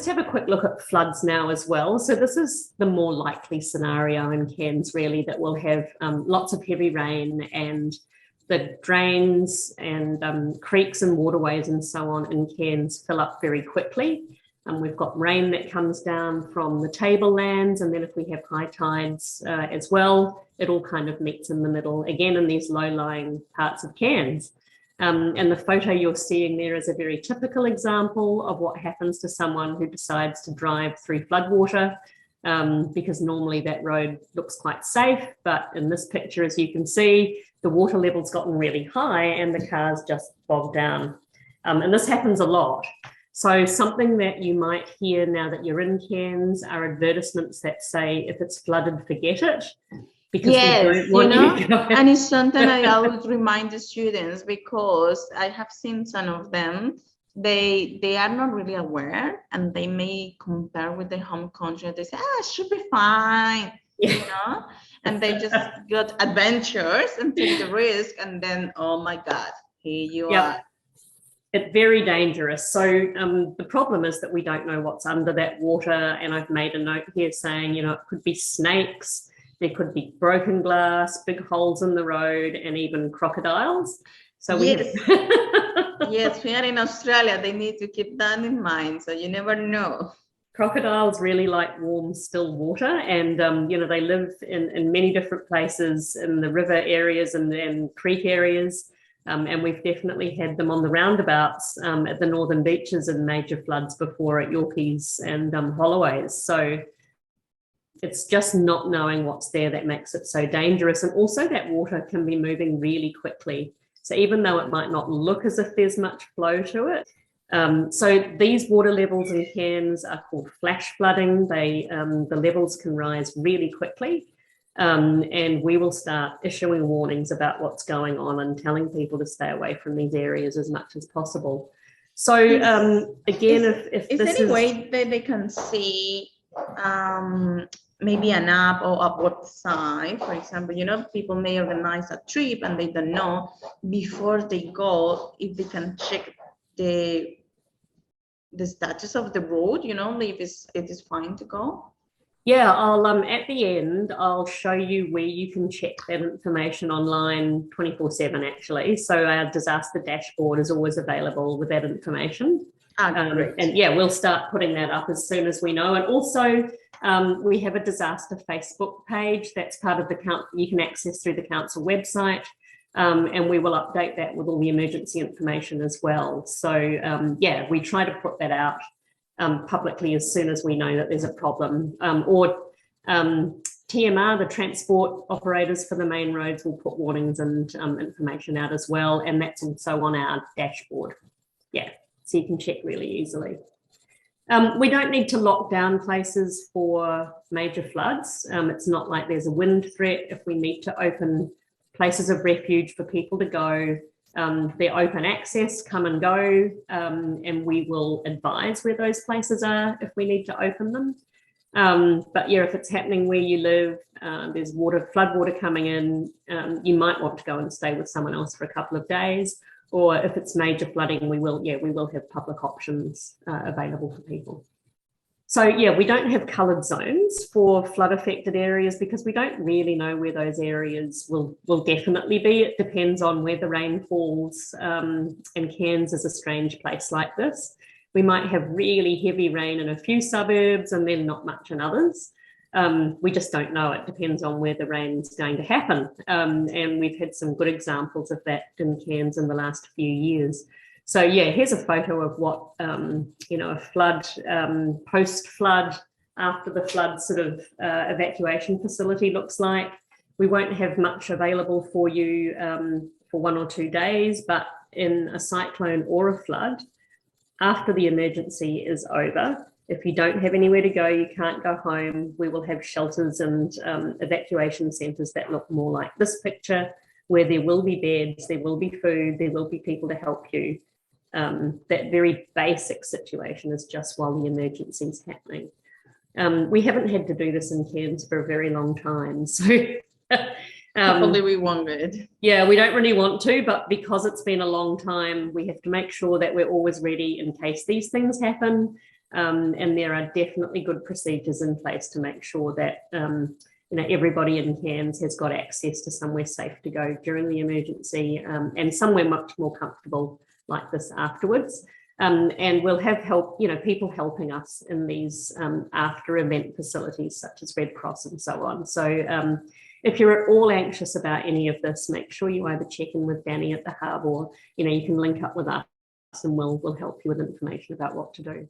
just have a quick look at floods now as well. So this is the more likely scenario in Cairns, really, that we'll have lots of heavy rain and the drains and creeks and waterways and so on in Cairns fill up very quickly. We've got rain that comes down from the tablelands, and then if we have high tides as well, it all kind of meets in the middle, again, in these low-lying parts of Cairns. And the photo you're seeing there is a very typical example of what happens to someone who decides to drive through floodwater, because normally that road looks quite safe, but in this picture, as you can see, the water level's gotten really high and the car's just bogged down. And this happens a lot. So something that you might hear now that you're in Cairns are advertisements that say, if it's flooded, forget it. Because yes, we don't want you know, to and it's something I always remind the students, because I have seen some of them, they are not really aware, and they may compare with their home country. They say, it should be fine, you know, and they just got adventures and take the risk, and then, oh my God, here you are. It's very dangerous. So the problem is that we don't know what's under that water. And I've made a note here saying, you know, it could be snakes, there could be broken glass, big holes in the road, and even crocodiles. So yes, yes, we are in Australia. They need to keep that in mind. So you never know. Crocodiles really like warm, still water, and you know, they live in many different places in the river areas and creek areas. And we've definitely had them on the roundabouts at the northern beaches in major floods before at Yorkeys and Holloways. So it's just not knowing what's there that makes it so dangerous. And also that water can be moving really quickly. So even though it might not look as if there's much flow to it. So these water levels in Cairns are called flash flooding. The levels can rise really quickly. And we will start issuing warnings about what's going on and telling people to stay away from these areas as much as possible. So again, if is this there any way that they can see maybe an app or a website, for example, you know, people may organize a trip and they don't know before they go if they can check the status of the road, you know, if it is fine to go? Yeah, I'll at the end, I'll show you where you can check that information online 24/7 actually. So our disaster dashboard is always available with that information. And yeah, we'll start putting that up as soon as we know. And also we have a disaster Facebook page that's part of the council, you can access through the council website. And we will update that with all the emergency information as well. So yeah, we try to put that out publicly as soon as we know that there's a problem, or TMR, the transport operators for the main roads, will put warnings and information out as well, and that's also on our dashboard. Yeah, so you can check really easily. We don't need to lock down places for major floods. It's not like there's a wind threat. If we need to open places of refuge for people to go, they're open access, come and go, and we will advise where those places are if we need to open them. But yeah, if it's happening where you live, there's flood water coming in, you might want to go and stay with someone else for a couple of days. Or if it's major flooding, we will have public options available for people. So yeah, we don't have coloured zones for flood affected areas because we don't really know where those areas will definitely be. It depends on where the rain falls, and Cairns is a strange place like this. We might have really heavy rain in a few suburbs and then not much in others. We just don't know. It depends on where the rain's going to happen. And we've had some good examples of that in Cairns in the last few years. So yeah, here's a photo of what, you know, a flood, post-flood, after the flood sort of evacuation facility looks like. We won't have much available for you for 1 or 2 days, but in a cyclone or a flood, after the emergency is over, if you don't have anywhere to go, you can't go home, we will have shelters and evacuation centres that look more like this picture, where there will be beds, there will be food, there will be people to help you. That very basic situation is just while the emergency is happening. We haven't had to do this in Cairns for a very long time, so hopefully we won't get. Yeah, we don't really want to, but because it's been a long time, we have to make sure that we're always ready in case these things happen. and there are definitely good procedures in place to make sure that everybody in Cairns has got access to somewhere safe to go during the emergency, and somewhere much more comfortable like this afterwards. And we'll have help, people helping us in these after event facilities such as Red Cross and so on. So if you're at all anxious about any of this, make sure you either check in with Danny at the hub, or you can link up with us and we'll help you with information about what to do.